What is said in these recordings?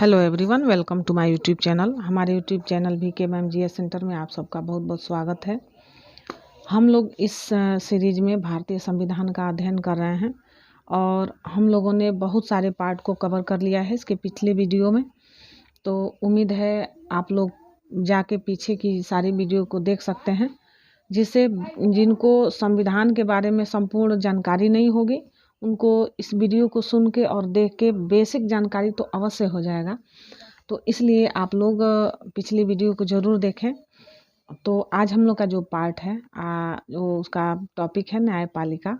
Hello everyone, welcome to my YouTube channel. हमारे YouTube channel VKMGS centre में आप सबका बहुत बहुत स्वागत है। हम लोग इस सीरीज में भारतीय संविधान का अध्ययन कर रहे हैं और हम लोगों ने बहुत सारे पार्ट को कवर कर लिया है इसके पिछले वीडियो में। तो उम्मीद है आप लोग जाके पीछे की सारी वीडियो को देख सकते हैं, जिससे जिनको संविधान के बारे में संपूर्ण जानकारी नहीं होगी उनको इस वीडियो को सुन के और देख के बेसिक जानकारी तो अवश्य हो जाएगा। तो इसलिए आप लोग पिछली वीडियो को ज़रूर देखें। तो आज हम लोग का जो पार्ट है जो उसका टॉपिक है न्यायपालिका।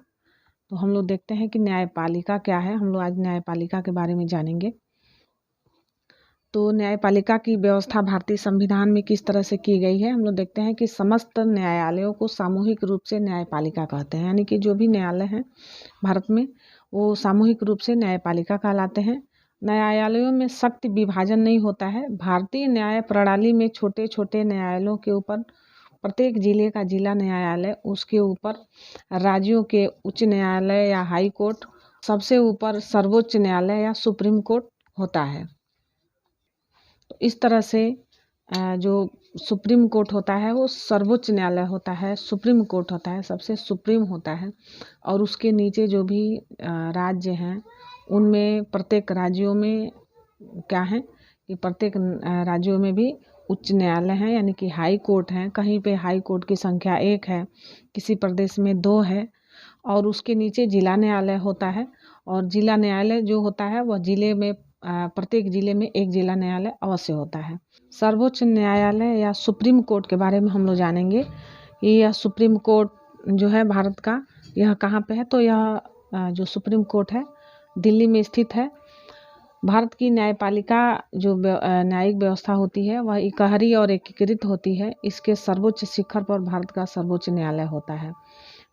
तो हम लोग देखते हैं कि न्यायपालिका क्या है। हम लोग आज न्यायपालिका के बारे में जानेंगे। तो न्यायपालिका की व्यवस्था भारतीय संविधान में किस तरह से की गई है। हम लोग देखते हैं कि समस्त न्यायालयों को सामूहिक रूप से न्यायपालिका कहते हैं, यानी कि जो भी न्यायालय हैं भारत में वो सामूहिक रूप से न्यायपालिका कहलाते हैं। न्यायालयों में सख्त विभाजन नहीं होता है। भारतीय न्याय प्रणाली में छोटे छोटे न्यायालयों के ऊपर प्रत्येक जिले का जिला न्यायालय, उसके ऊपर राज्यों के उच्च न्यायालय या हाई कोर्ट, सबसे ऊपर सर्वोच्च न्यायालय या सुप्रीम कोर्ट होता है। तो इस तरह से जो सुप्रीम कोर्ट होता है वो सर्वोच्च न्यायालय होता है, सुप्रीम कोर्ट होता है सबसे सुप्रीम होता है। और उसके नीचे जो भी राज्य हैं उनमें प्रत्येक राज्यों में क्या है कि प्रत्येक राज्यों में भी उच्च न्यायालय हैं, यानी कि हाई कोर्ट हैं। कहीं पे हाई कोर्ट की संख्या 1 है, किसी प्रदेश में 2 है। और उसके नीचे जिला न्यायालय होता है। और जिला न्यायालय जो होता है वह जिले में प्रत्येक जिले में एक जिला न्यायालय अवश्य होता है। सर्वोच्च न्यायालय या सुप्रीम कोर्ट के बारे में हम लोग जानेंगे कि यह सुप्रीम कोर्ट जो है भारत का, यह कहाँ पे है। तो यह जो सुप्रीम कोर्ट है दिल्ली में स्थित है। भारत की न्यायपालिका जो न्यायिक व्यवस्था होती है वह इकहरी और एकीकृत होती है। इसके सर्वोच्च शिखर पर भारत का सर्वोच्च न्यायालय होता है।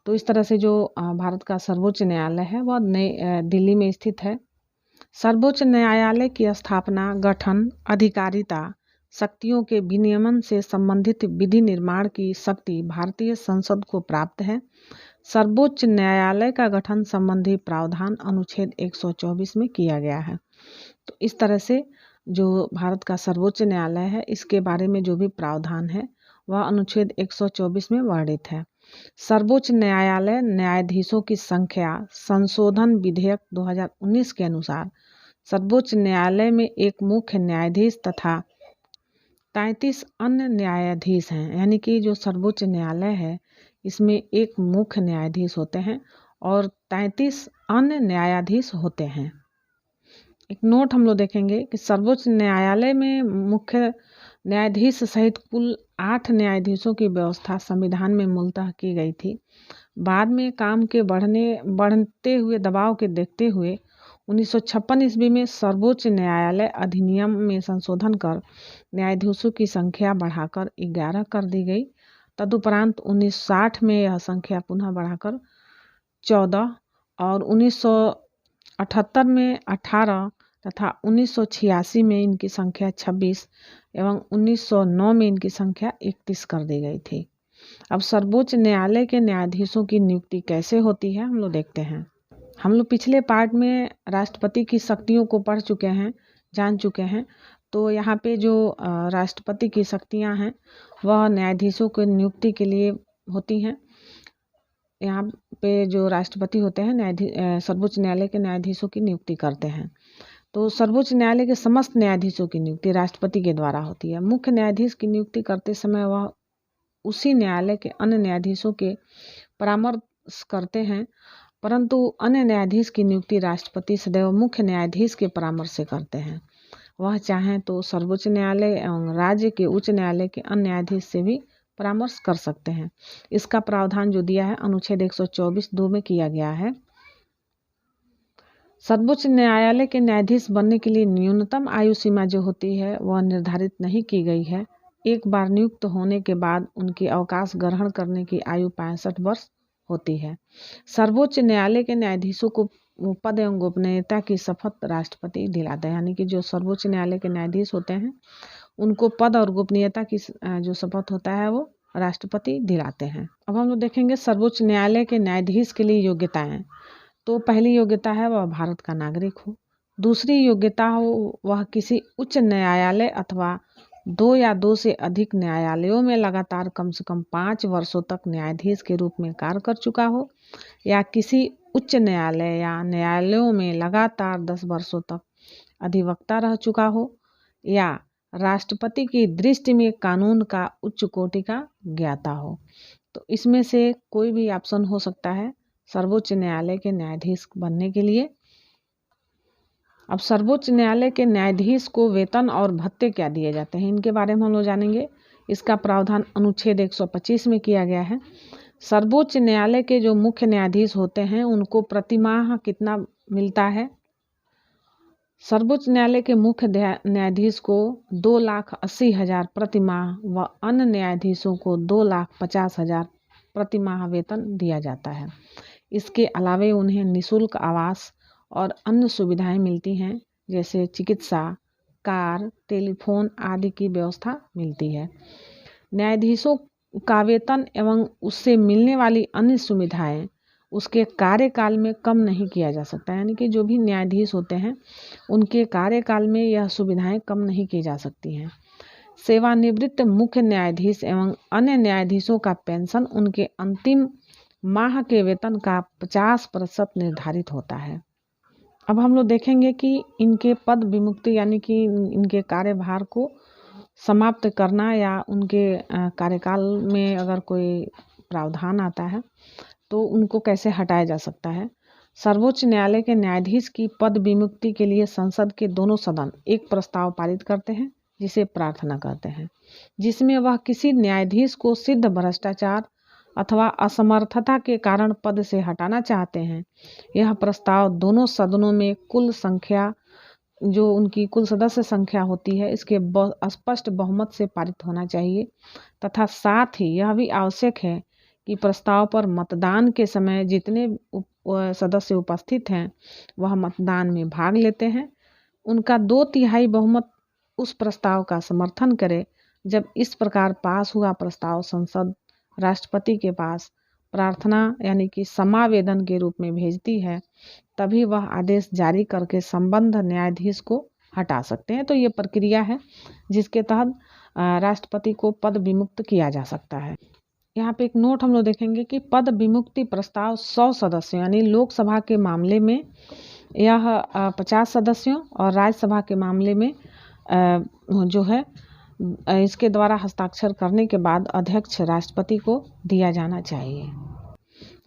तो इस तरह से जो भारत का सर्वोच्च न्यायालय है वह दिल्ली में स्थित है। सर्वोच्च न्यायालय की स्थापना, गठन, अधिकारिता, शक्तियों के विनियमन से संबंधित विधि निर्माण की शक्ति भारतीय संसद को प्राप्त है। सर्वोच्च न्यायालय का गठन संबंधी प्रावधान अनुच्छेद 124 में किया गया है। तो इस तरह से जो भारत का सर्वोच्च न्यायालय है इसके बारे में जो भी प्रावधान है वह अनुच्छेद 124 में वर्णित है। सर्वोच्च न्यायालय न्यायाधीशों की संख्या संशोधन विधेयक 2019 के अनुसार सर्वोच्च न्यायालय में एक मुख्य न्यायाधीश तथा 33 अन्य न्यायाधीश हैं, यानी कि जो सर्वोच्च न्यायालय है इसमें एक मुख्य न्यायाधीश होते हैं और 33 अन्य न्यायाधीश होते हैं। एक नोट हम लोग देखेंगे कि सर्वोच्च न्यायालय में मुख्य न्यायाधीश सहित कुल 8 न्यायाधीशों की व्यवस्था संविधान में मूलतः की गई थी। बाद में काम के बढ़ते हुए दबाव के देखते हुए 1956 ईस्वी में सर्वोच्च न्यायालय अधिनियम में संशोधन कर न्यायाधीशों की संख्या बढ़ाकर 11 कर दी गई। तदुपरांत 1960 में यह संख्या पुनः बढ़ाकर 14 और 1978 में 18 तथा 1986 में इनकी संख्या 26 एवं 1909 में इनकी संख्या 31 कर दी गई थी। अब सर्वोच्च न्यायालय के न्यायाधीशों की नियुक्ति कैसे होती है हम लोग देखते हैं। हम लोग पिछले पार्ट में राष्ट्रपति की शक्तियों को पढ़ चुके हैं, जान चुके हैं। तो यहाँ पे जो राष्ट्रपति की शक्तियाँ हैं वह न्यायाधीशों की नियुक्ति के लिए होती हैं। यहाँ पे जो राष्ट्रपति होते हैं सर्वोच्च न्यायालय के न्यायाधीशों की नियुक्ति करते हैं। तो सर्वोच्च न्यायालय के समस्त न्यायाधीशों की नियुक्ति राष्ट्रपति के द्वारा होती है। मुख्य न्यायाधीश की नियुक्ति करते समय वह उसी न्यायालय के अन्य न्यायाधीशों के परामर्श करते हैं, परंतु अन्य न्यायाधीश की नियुक्ति राष्ट्रपति सदैव मुख्य न्यायाधीश के परामर्श से करते हैं। वह चाहें तो सर्वोच्च न्यायालय एवं राज्य के उच्च न्यायालय के अन्य न्यायाधीश से भी परामर्श कर सकते हैं। इसका प्रावधान जो दिया है अनुच्छेद 124(2) में किया गया है। सर्वोच्च न्यायालय के न्यायाधीश बनने के लिए न्यूनतम आयु सीमा जो होती है वह निर्धारित नहीं की गई है। एक बार नियुक्त होने के बाद उनकी अवकाश ग्रहण करने की आयु 65 वर्ष होती है। सर्वोच्च न्यायालय के न्यायाधीशों को पद एवं गोपनीयता की शपथ राष्ट्रपति दिलाता है, यानी कि जो सर्वोच्च न्यायालय के न्यायाधीश होते हैं उनको पद और गोपनीयता की जो शपथ होता है वो राष्ट्रपति दिलाते हैं। अब हम लोग देखेंगे सर्वोच्च न्यायालय के न्यायाधीश के लिए योग्यताएं। तो पहली योग्यता है वह भारत का नागरिक हो। दूसरी योग्यता हो वह किसी उच्च न्यायालय अथवा 2 या 2 से अधिक न्यायालयों में लगातार कम से कम 5 वर्षों तक न्यायाधीश के रूप में कार्य कर चुका हो, या किसी उच्च न्यायालय या न्यायालयों में लगातार 10 वर्षों तक अधिवक्ता रह चुका हो, या राष्ट्रपति की दृष्टि में कानून का उच्च कोटि का ज्ञाता हो। तो इसमें से कोई भी ऑप्शन हो सकता है सर्वोच्च न्यायालय के न्यायाधीश बनने के लिए। अब सर्वोच्च न्यायालय के न्यायाधीश को वेतन और भत्ते क्या दिए जाते हैं, इनके बारे में हम लोग जानेंगे। इसका प्रावधान अनुच्छेद 125 में किया गया है। सर्वोच्च न्यायालय के जो मुख्य न्यायाधीश होते हैं उनको प्रतिमाह कितना मिलता है? सर्वोच्च न्यायालय के मुख्य न्यायाधीश को 2,80,000 प्रतिमाह व अन्य न्यायाधीशों को 2,50,000 प्रतिमाह वेतन दिया जाता है। इसके अलावे उन्हें निःशुल्क आवास और अन्य सुविधाएं मिलती हैं, जैसे चिकित्सा, कार, टेलीफोन आदि की व्यवस्था मिलती है। न्यायाधीशों का वेतन एवं उससे मिलने वाली अन्य सुविधाएं उसके कार्यकाल में कम नहीं किया जा सकता, यानी कि जो भी न्यायाधीश होते हैं उनके कार्यकाल में यह सुविधाएं कम नहीं की जा सकती हैं। सेवानिवृत्त मुख्य न्यायाधीश एवं अन्य न्यायाधीशों का पेंशन उनके अंतिम माह के वेतन का 50% निर्धारित होता है। अब हम लोग देखेंगे कि इनके पद विमुक्ति यानी कि इनके कार्यभार को समाप्त करना या उनके कार्यकाल में अगर कोई प्रावधान आता है तो उनको कैसे हटाया जा सकता है। सर्वोच्च न्यायालय के न्यायाधीश की पद विमुक्ति के लिए संसद के दोनों सदन एक प्रस्ताव पारित करते हैं, जिसे प्रार्थना कहते हैं, जिसमें वह किसी न्यायाधीश को सिद्ध भ्रष्टाचार अथवा असमर्थता के कारण पद से हटाना चाहते हैं। यह प्रस्ताव दोनों सदनों में कुल संख्या, जो उनकी कुल सदस्य संख्या होती है, इसके स्पष्ट बहुमत से पारित होना चाहिए, तथा साथ ही यह भी आवश्यक है कि प्रस्ताव पर मतदान के समय जितने सदस्य उपस्थित हैं वह मतदान में भाग लेते हैं, उनका 2/3 बहुमत उस प्रस्ताव का समर्थन करे। जब इस प्रकार पास हुआ प्रस्ताव संसद राष्ट्रपति के पास प्रार्थना यानी कि समावेदन के रूप में भेजती है, तभी वह आदेश जारी करके संबंध न्यायाधीश को हटा सकते हैं। तो ये प्रक्रिया है जिसके तहत राष्ट्रपति को पद विमुक्त किया जा सकता है। यहाँ पे एक नोट हम लोग देखेंगे कि पद विमुक्ति प्रस्ताव 100 सदस्यों यानी लोकसभा के मामले में यह 50 सदस्यों और राज्यसभा के मामले में जो है इसके द्वारा हस्ताक्षर करने के बाद अध्यक्ष राष्ट्रपति को दिया जाना चाहिए।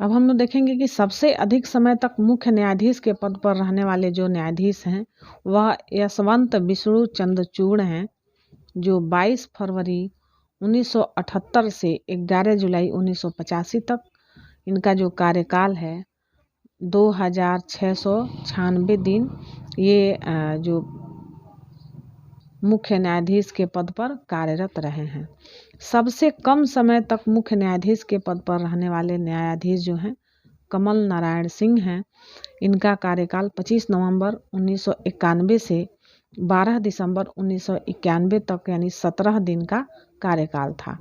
अब हम लोग देखेंगे कि सबसे अधिक समय तक मुख्य न्यायाधीश के पद पर रहने वाले जो न्यायाधीश हैं वह यशवंत विष्णु चंद्रचूड़ हैं, जो 22 फरवरी 1978 से 11 जुलाई 1985 तक इनका जो कार्यकाल है 2696 दिन ये जो मुख्य न्यायाधीश के पद पर कार्यरत रहे हैं। सबसे कम समय तक मुख्य न्यायाधीश के पद पर रहने वाले न्यायाधीश जो हैं कमल नारायण सिंह हैं। इनका कार्यकाल 25 नवंबर 1991 से 12 दिसंबर 1991 तक यानी 17 दिन का कार्यकाल था।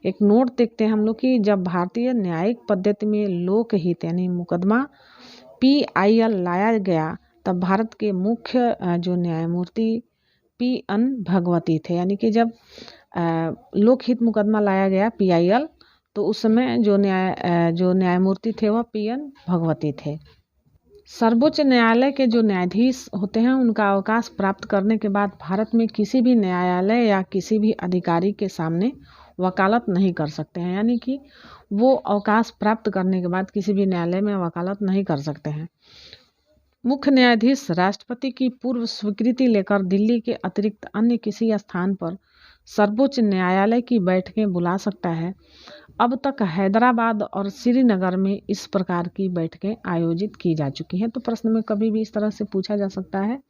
एक नोट देखते हैं हम लोग कि जब भारतीय न्यायिक पद्धति में लोकहित यानी मुकदमा PIL लाया गया तब भारत के मुख्य जो न्यायमूर्ति PN भगवती थे, यानी कि जब लोकहित मुकदमा लाया गया PIL तो उस समय जो न्यायमूर्ति थे वह PN भगवती थे। सर्वोच्च न्यायालय के जो न्यायाधीश होते हैं उनका अवकाश प्राप्त करने के बाद भारत में किसी भी न्यायालय या किसी भी अधिकारी के सामने वकालत नहीं कर सकते हैं, यानी कि वो अवकाश प्राप्त करने के बाद किसी भी न्यायालय में वकालत नहीं कर सकते हैं। मुख्य न्यायाधीश राष्ट्रपति की पूर्व स्वीकृति लेकर दिल्ली के अतिरिक्त अन्य किसी स्थान पर सर्वोच्च न्यायालय की बैठकें बुला सकता है। अब तक हैदराबाद और श्रीनगर में इस प्रकार की बैठकें आयोजित की जा चुकी हैं। तो प्रश्न में कभी भी इस तरह से पूछा जा सकता है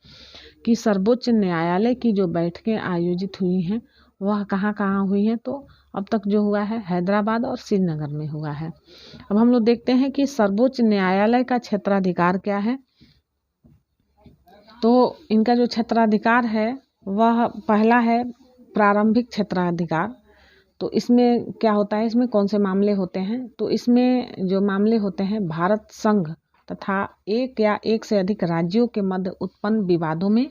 कि सर्वोच्च न्यायालय की जो बैठकें आयोजित हुई हैं वह कहाँ कहाँ हुई हैं, तो अब तक जो हुआ है हैदराबाद और श्रीनगर में हुआ है। अब हम लोग देखते हैं कि सर्वोच्च न्यायालय का क्षेत्राधिकार क्या है। तो इनका जो क्षेत्राधिकार है वह पहला है प्रारंभिक क्षेत्राधिकार। तो इसमें क्या होता है, इसमें कौन से मामले होते हैं, तो इसमें जो मामले होते हैं भारत संघ तथा एक या एक से अधिक राज्यों के मध्य उत्पन्न विवादों में।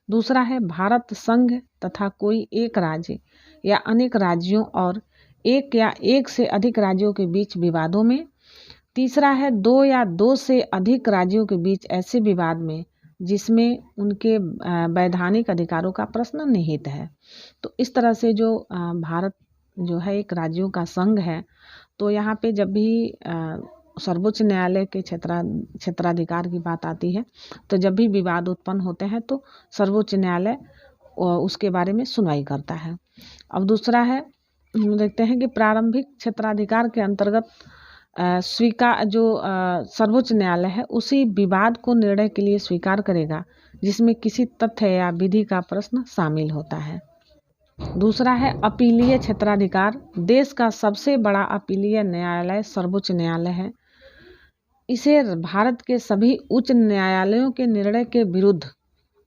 दूसरा है भारत संघ तथा कोई एक राज्य या अनेक राज्यों और एक या एक से अधिक राज्यों के बीच विवादों में। तीसरा है दो या दो से अधिक राज्यों के बीच ऐसे विवाद में जिसमें उनके वैधानिक अधिकारों का प्रश्न निहित है। तो इस तरह से जो भारत जो है एक राज्यों का संघ है, तो यहाँ पे जब भी सर्वोच्च न्यायालय के क्षेत्राधिकार की बात आती है, तो जब भी विवाद उत्पन्न होते हैं तो सर्वोच्च न्यायालय उसके बारे में सुनवाई करता है। अब दूसरा है, हम देखते हैं कि प्रारंभिक क्षेत्राधिकार के अंतर्गत सर्वोच्च न्यायालय है उसी विवाद को निर्णय के लिए स्वीकार करेगा जिसमें किसी तथ्य या विधि का प्रश्न शामिल होता है। दूसरा है अपीलीय क्षेत्राधिकार। देश का सबसे बड़ा अपीलीय न्यायालय सर्वोच्च न्यायालय है। इसे भारत के सभी उच्च न्यायालयों के निर्णय के विरुद्ध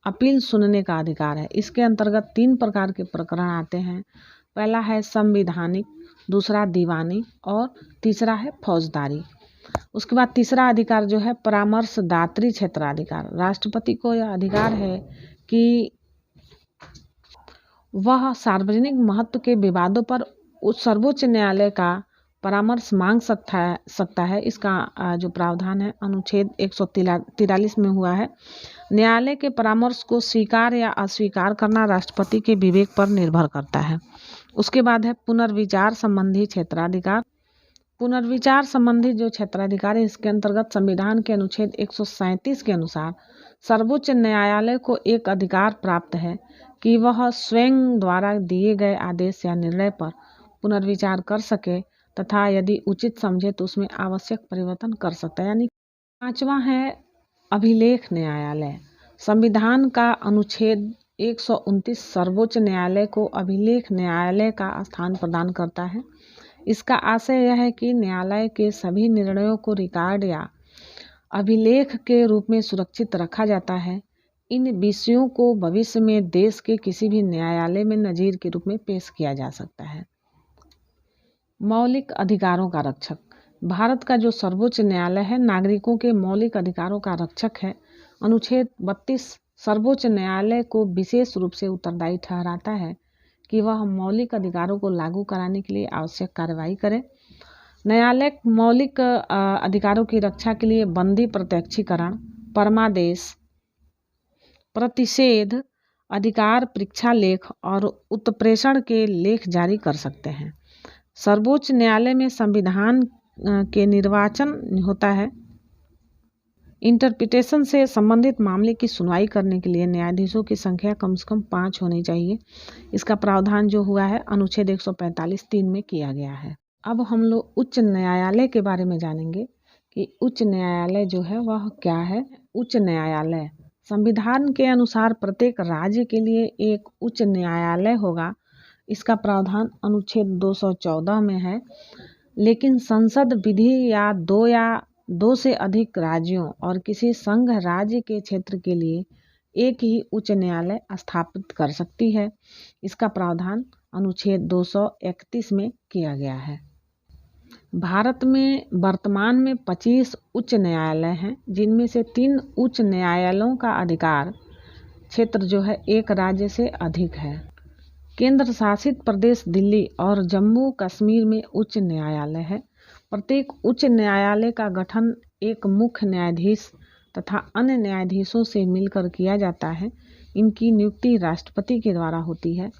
अपील सुनने का अधिकार है। इसके अंतर्गत 3 प्रकार के प्रकरण आते हैं। पहला है संवैधानिक, दूसरा दीवानी और तीसरा है फौजदारी। उसके बाद तीसरा अधिकार जो है परामर्शदात्री क्षेत्राधिकार। राष्ट्रपति को यह अधिकार है कि वह सार्वजनिक महत्व के विवादों पर सर्वोच्च न्यायालय का परामर्श मांग सकता है। इसका जो प्रावधान है अनुच्छेद 143 में हुआ है। न्यायालय के परामर्श को स्वीकार या अस्वीकार करना राष्ट्रपति के विवेक पर निर्भर करता है। उसके बाद है पुनर्विचार संबंधी क्षेत्राधिकार। पुनर्विचार संबंधी जो क्षेत्राधिकार है, इसके अंतर्गत संविधान के अनुच्छेद 137 के अनुसार सर्वोच्च न्यायालय को एक अधिकार प्राप्त है कि वह स्वयं द्वारा दिए गए आदेश या निर्णय पर पुनर्विचार कर सके तथा यदि उचित समझे तो उसमें आवश्यक परिवर्तन कर सकता है। यानी 5वां है अभिलेख न्यायालय। संविधान का अनुच्छेद 129 सर्वोच्च न्यायालय को अभिलेख न्यायालय का स्थान प्रदान करता है। इसका आशय यह है कि न्यायालय के सभी निर्णयों को रिकॉर्ड या अभिलेख के रूप में सुरक्षित रखा जाता है। इन विषयों को भविष्य में देश के किसी भी न्यायालय में नजीर के रूप में पेश किया जा सकता है। मौलिक अधिकारों का रक्षक। भारत का जो सर्वोच्च न्यायालय है नागरिकों के मौलिक अधिकारों का रक्षक है। अनुच्छेद 32 सर्वोच्च न्यायालय को विशेष रूप से उत्तरदायी ठहराता है कि वह मौलिक अधिकारों को लागू कराने के लिए आवश्यक कार्रवाई करे। न्यायालय मौलिक अधिकारों की रक्षा के लिए बंदी प्रत्यक्षीकरण, परमादेश, प्रतिषेध, अधिकार परीक्षा लेख और उत्प्रेषण के लेख जारी कर सकते हैं। सर्वोच्च न्यायालय में संविधान के निर्वाचन होता है। इंटरप्रिटेशन से संबंधित मामले की सुनवाई करने के लिए न्यायाधीशों की संख्या कम से कम 5 होनी चाहिए। इसका प्रावधान जो हुआ है अनुच्छेद 145(3) में किया गया है। अब हम लोग उच्च न्यायालय के बारे में जानेंगे कि उच्च न्यायालय जो है वह क्या है। उच्च न्यायालय संविधान के अनुसार प्रत्येक राज्य के लिए एक उच्च न्यायालय होगा। इसका प्रावधान अनुच्छेद 214 में है। लेकिन संसद विधि या दो से अधिक राज्यों और किसी संघ राज्य के क्षेत्र के लिए एक ही उच्च न्यायालय स्थापित कर सकती है। इसका प्रावधान अनुच्छेद 231 में किया गया है। भारत में वर्तमान में 25 उच्च न्यायालय हैं, जिनमें से 3 उच्च न्यायालयों का अधिकार क्षेत्र जो है एक राज्य से अधिक है। केंद्र शासित प्रदेश दिल्ली और जम्मू कश्मीर में उच्च न्यायालय है। प्रत्येक उच्च न्यायालय का गठन एक मुख्य न्यायाधीश तथा अन्य न्यायाधीशों से मिलकर किया जाता है। इनकी नियुक्ति राष्ट्रपति के द्वारा होती है।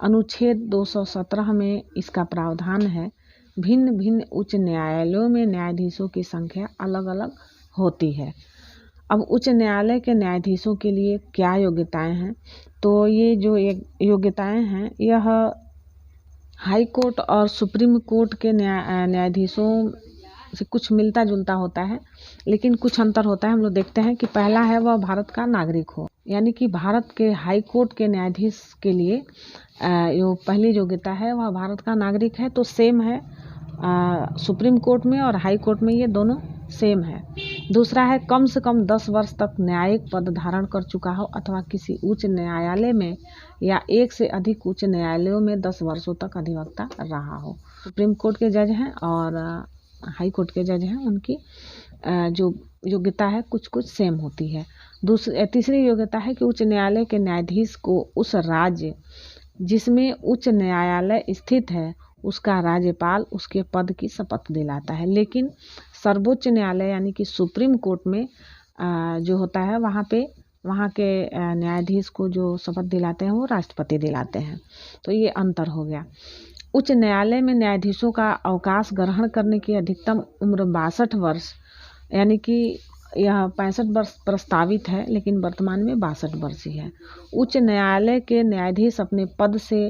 अनुच्छेद 217 में इसका प्रावधान है। भिन्न भिन्न उच्च न्यायालयों में न्यायाधीशों की संख्या अलग अलग होती है। अब उच्च न्यायालय के न्यायाधीशों के लिए क्या योग्यताएं हैं, तो ये जो योग्यताएं हैं यह हाई कोर्ट और सुप्रीम कोर्ट के न्यायाधीशों से कुछ मिलता जुलता होता है, लेकिन कुछ अंतर होता है। हम लोग देखते हैं कि पहला है वह भारत का नागरिक हो, यानी कि भारत के हाई कोर्ट के न्यायाधीश के लिए जो पहली योग्यता है वह भारत का नागरिक है। तो सेम है सुप्रीम कोर्ट में और हाई कोर्ट में, ये दोनों सेम है। दूसरा है कम से कम 10 वर्ष तक न्यायिक पद धारण कर चुका हो अथवा किसी उच्च न्यायालय में या एक से अधिक उच्च न्यायालयों में 10 वर्षों तक अधिवक्ता रहा हो। सुप्रीम कोर्ट के जज हैं और हाई कोर्ट के जज हैं, उनकी जो योग्यता है कुछ कुछ सेम होती है। तीसरी योग्यता है कि उच्च न्यायालय के न्यायाधीश को उस राज्य जिसमें उच्च न्यायालय स्थित है उसका राज्यपाल उसके पद की शपथ दिलाता है। लेकिन सर्वोच्च न्यायालय यानी कि सुप्रीम कोर्ट में जो होता है वहाँ के न्यायाधीश को जो शपथ दिलाते हैं वो राष्ट्रपति दिलाते हैं। तो ये अंतर हो गया। उच्च न्यायालय में न्यायाधीशों का अवकाश ग्रहण करने की अधिकतम उम्र 62 वर्ष यानी कि यह 65 वर्ष प्रस्तावित है, लेकिन वर्तमान में 62 वर्ष ही है। उच्च न्यायालय के न्यायाधीश अपने पद से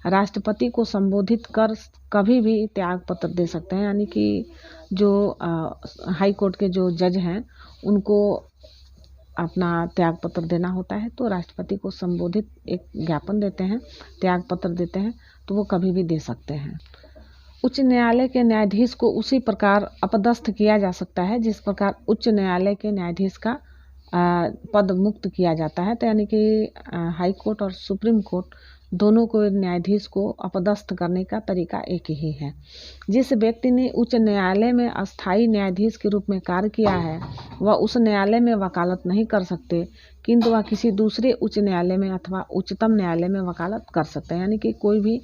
राष्ट्रपति को संबोधित कर कभी भी त्याग पत्र दे सकते हैं, यानी कि जो हाई कोर्ट के जो जज हैं उनको अपना त्याग पत्र देना होता है तो राष्ट्रपति को संबोधित एक ज्ञापन देते हैं, त्याग पत्र देते हैं, तो वो कभी भी दे सकते हैं। उच्च न्यायालय के न्यायाधीश को उसी प्रकार अपदस्थ किया जा सकता है जिस प्रकार उच्च न्यायालय के न्यायाधीश का पद मुक्त किया जाता है। तो यानी कि हाई कोर्ट और सुप्रीम कोर्ट दोनों को न्यायाधीश को अपदस्थ करने का तरीका एक ही है। जिस व्यक्ति ने उच्च न्यायालय में अस्थायी न्यायाधीश के रूप में कार्य किया है वह उस न्यायालय में वकालत नहीं कर सकते, किंतु वह किसी दूसरे उच्च न्यायालय में अथवा उच्चतम न्यायालय में वकालत कर सकते हैं। यानी कि कोई भी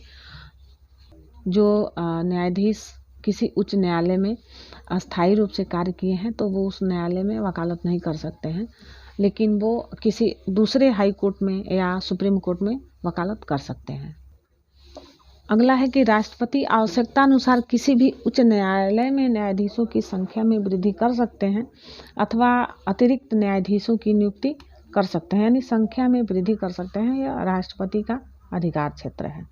जो न्यायाधीश किसी उच्च न्यायालय में अस्थायी रूप से कार्य किए हैं तो वो उस न्यायालय में वकालत नहीं कर सकते हैं, लेकिन वो किसी दूसरे हाई कोर्ट में या सुप्रीम कोर्ट में वकालत कर सकते हैं। अगला है कि राष्ट्रपति आवश्यकता अनुसार किसी भी उच्च न्यायालय में न्यायाधीशों की संख्या में वृद्धि कर सकते हैं अथवा अतिरिक्त न्यायाधीशों की नियुक्ति कर सकते हैं, यानी संख्या में वृद्धि कर सकते हैं। यह राष्ट्रपति का अधिकार क्षेत्र है।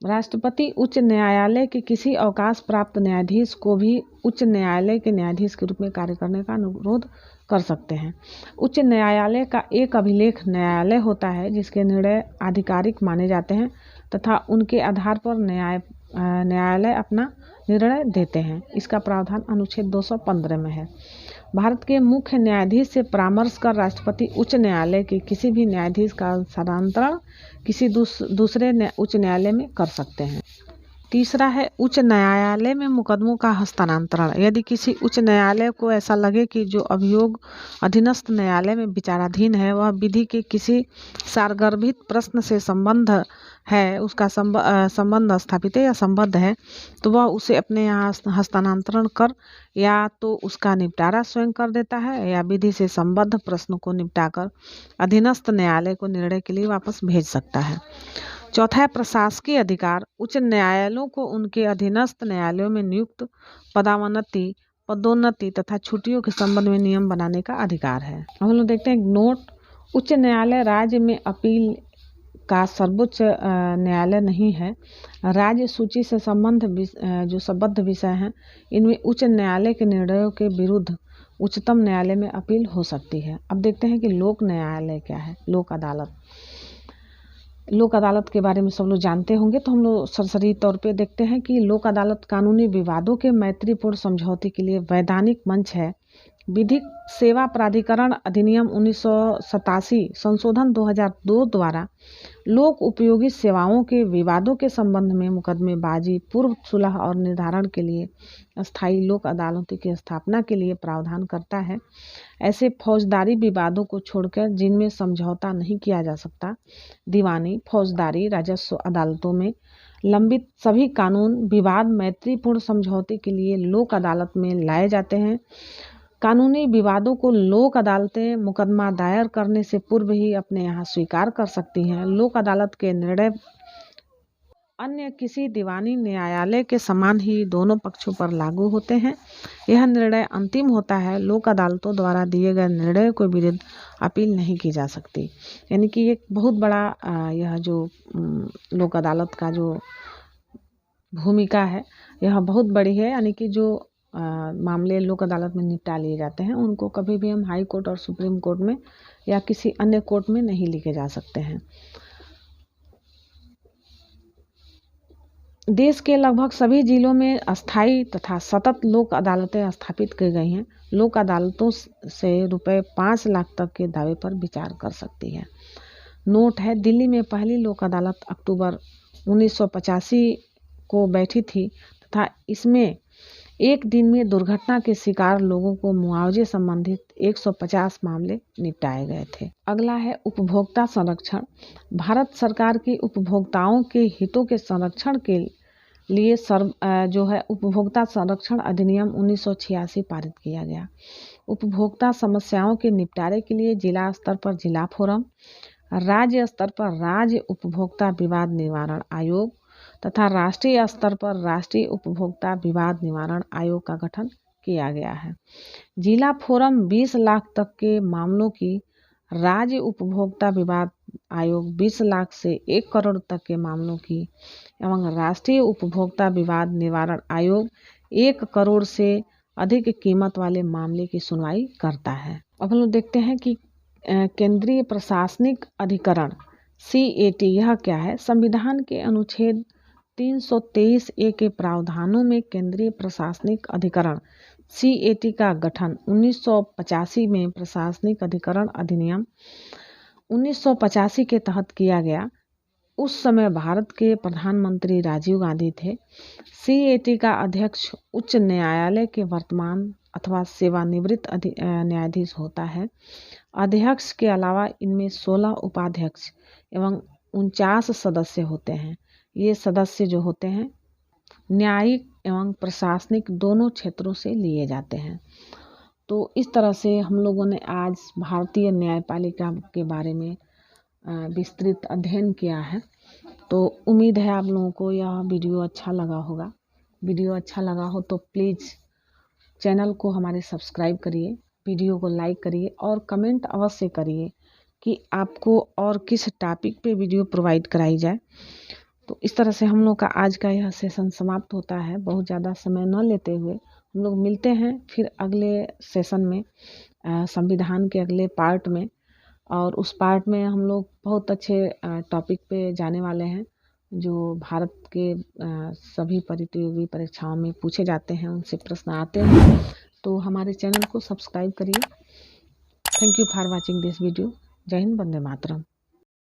राष्ट्रपति उच्च न्यायालय के किसी अवकाश प्राप्त न्यायाधीश को भी उच्च न्यायालय के न्यायाधीश के रूप में कार्य करने का अनुरोध कर सकते हैं। उच्च न्यायालय का एक अभिलेख न्यायालय होता है जिसके निर्णय आधिकारिक माने जाते हैं तथा उनके आधार पर न्यायालय अपना निर्णय देते हैं। इसका प्रावधान अनुच्छेद 215 में है। भारत के मुख्य न्यायाधीश से परामर्श कर राष्ट्रपति उच्च न्यायालय के किसी भी न्यायाधीश का स्थानांतरण किसी दूसरे उच्च न्यायालय में कर सकते हैं। तीसरा है उच्च न्यायालय में मुकदमों का हस्तांतरण। यदि किसी उच्च न्यायालय को ऐसा लगे कि जो अभियोग अधीनस्थ न्यायालय में विचाराधीन है वह विधि के किसी सारगर्भित प्रश्न से संबंध है, उसका संबंध स्थापित है या संबद्ध है, तो वह उसे अपने यहाँ हस्तांतरण कर या तो उसका निपटारा स्वयं कर देता है या विधि से संबद्ध प्रश्न को निपटाकर अधीनस्थ न्यायालय को निर्णय के लिए वापस भेज सकता है। चौथा है प्रशासकीय अधिकार। उच्च न्यायालयों को उनके अधीनस्थ न्यायालयों में नियुक्त पदावनति, पदोन्नति तथा छुट्टियों के संबंध में नियम बनाने का अधिकार है। हम लोग देखते हैं नोट, उच्च न्यायालय राज्य में अपील का सर्वोच्च न्यायालय नहीं है। राज्य सूची से जो संबद्ध विषय हैं इनमें उच्च न्यायालय के निर्णयों के विरुद्ध उच्चतम न्यायालय में अपील हो सकती है। अब देखते हैं कि लोक न्यायालय क्या है। लोक अदालत, लोक अदालत के बारे में सब लोग जानते होंगे, तो हम लोग सरसरी तौर पे देखते हैं कि लोक अदालत कानूनी विवादों के मैत्रीपूर्ण समझौते के लिए वैधानिक मंच है। विधिक सेवा प्राधिकरण अधिनियम 1987 संशोधन 2002 द्वारा लोक उपयोगी सेवाओं के विवादों के संबंध में मुकदमेबाजी, पूर्व सुलह और निर्धारण के लिए अस्थायी लोक अदालतों की स्थापना के लिए प्रावधान करता है। ऐसे फौजदारी विवादों को छोड़कर जिनमें समझौता नहीं किया जा सकता, दीवानी, फौजदारी, राजस्व अदालतों में लंबित सभी कानून विवाद मैत्रीपूर्ण समझौते के लिए लोक अदालत में लाए जाते हैं। कानूनी विवादों को लोक अदालतें मुकदमा दायर करने से पूर्व ही अपने यहाँ स्वीकार कर सकती हैं। लोक अदालत के निर्णय अन्य किसी दीवानी न्यायालय के समान ही दोनों पक्षों पर लागू होते हैं। यह निर्णय अंतिम होता है। लोक अदालतों द्वारा दिए गए निर्णय को विरुद्ध अपील नहीं की जा सकती। यानी कि एक बहुत बड़ा यह जो लोक अदालत का जो भूमिका है यह बहुत बड़ी है। यानी कि जो मामले लोक अदालत में निपटा लिए जाते हैं उनको कभी भी हम हाई कोर्ट और सुप्रीम कोर्ट में या किसी अन्य कोर्ट में नहीं लेके जा सकते हैं। देश के लगभग सभी जिलों में अस्थायी तथा सतत लोक अदालतें स्थापित की गई हैं। लोक अदालतों से रुपए 5 लाख तक के दावे पर विचार कर सकती है। नोट है, दिल्ली में पहली लोक अदालत अक्टूबर 1985 को बैठी थी तथा इसमें एक दिन में दुर्घटना के शिकार लोगों को मुआवजे संबंधित 150 मामले निपटाए गए थे। अगला है उपभोक्ता संरक्षण। भारत सरकार की उपभोक्ताओं के हितों के संरक्षण के लिए जो है उपभोक्ता संरक्षण अधिनियम 1986 पारित किया गया। उपभोक्ता समस्याओं के निपटारे के लिए जिला स्तर पर जिला फोरम, राज्य स्तर पर राज्य उपभोक्ता विवाद निवारण आयोग तथा राष्ट्रीय स्तर पर राष्ट्रीय उपभोक्ता विवाद निवारण आयोग का गठन किया गया है। जिला फोरम 20 लाख तक के मामलों की, राज्य उपभोक्ता विवाद आयोग 20 लाख से 1 करोड़ तक के मामलों की एवं राष्ट्रीय उपभोक्ता विवाद निवारण आयोग 1 करोड़ से अधिक कीमत वाले मामले की सुनवाई करता है। अब हम लोग देखते हैं कि केंद्रीय प्रशासनिक अधिकरण CAT यह क्या है। संविधान के अनुच्छेद 323A के प्रावधानों में केंद्रीय प्रशासनिक अधिकरण CAT का गठन 1985 में प्रशासनिक अधिकरण अधिनियम 1985 के तहत किया गया। उस समय भारत के प्रधानमंत्री राजीव गांधी थे। CAT का अध्यक्ष उच्च न्यायालय के वर्तमान अथवा सेवानिवृत्त न्यायाधीश होता है। अध्यक्ष के अलावा इनमें 16 उपाध्यक्ष एवं 49 सदस्य होते हैं। ये सदस्य जो होते हैं न्यायिक एवं प्रशासनिक दोनों क्षेत्रों से लिए जाते हैं। तो इस तरह से हम लोगों ने आज भारतीय न्यायपालिका के बारे में विस्तृत अध्ययन किया है। तो उम्मीद है आप लोगों को यह वीडियो अच्छा लगा होगा। वीडियो अच्छा लगा हो तो प्लीज़ चैनल को हमारे सब्सक्राइब करिए, वीडियो को लाइक करिए और कमेंट अवश्य करिए कि आपको और किस टॉपिक पे वीडियो प्रोवाइड कराई जाए। तो इस तरह से हम लोग का आज का यह सेशन समाप्त होता है। बहुत ज़्यादा समय न लेते हुए हम लोग मिलते हैं फिर अगले सेशन में, संविधान के अगले पार्ट में। और उस पार्ट में हम लोग बहुत अच्छे टॉपिक पे जाने वाले हैं जो भारत के सभी प्रतियोगी परीक्षाओं में पूछे जाते हैं, उनसे प्रश्न आते हैं। तो हमारे चैनल को सब्सक्राइब करिए। Thank you for watching this video. जय हिंद, वंदे मातरम।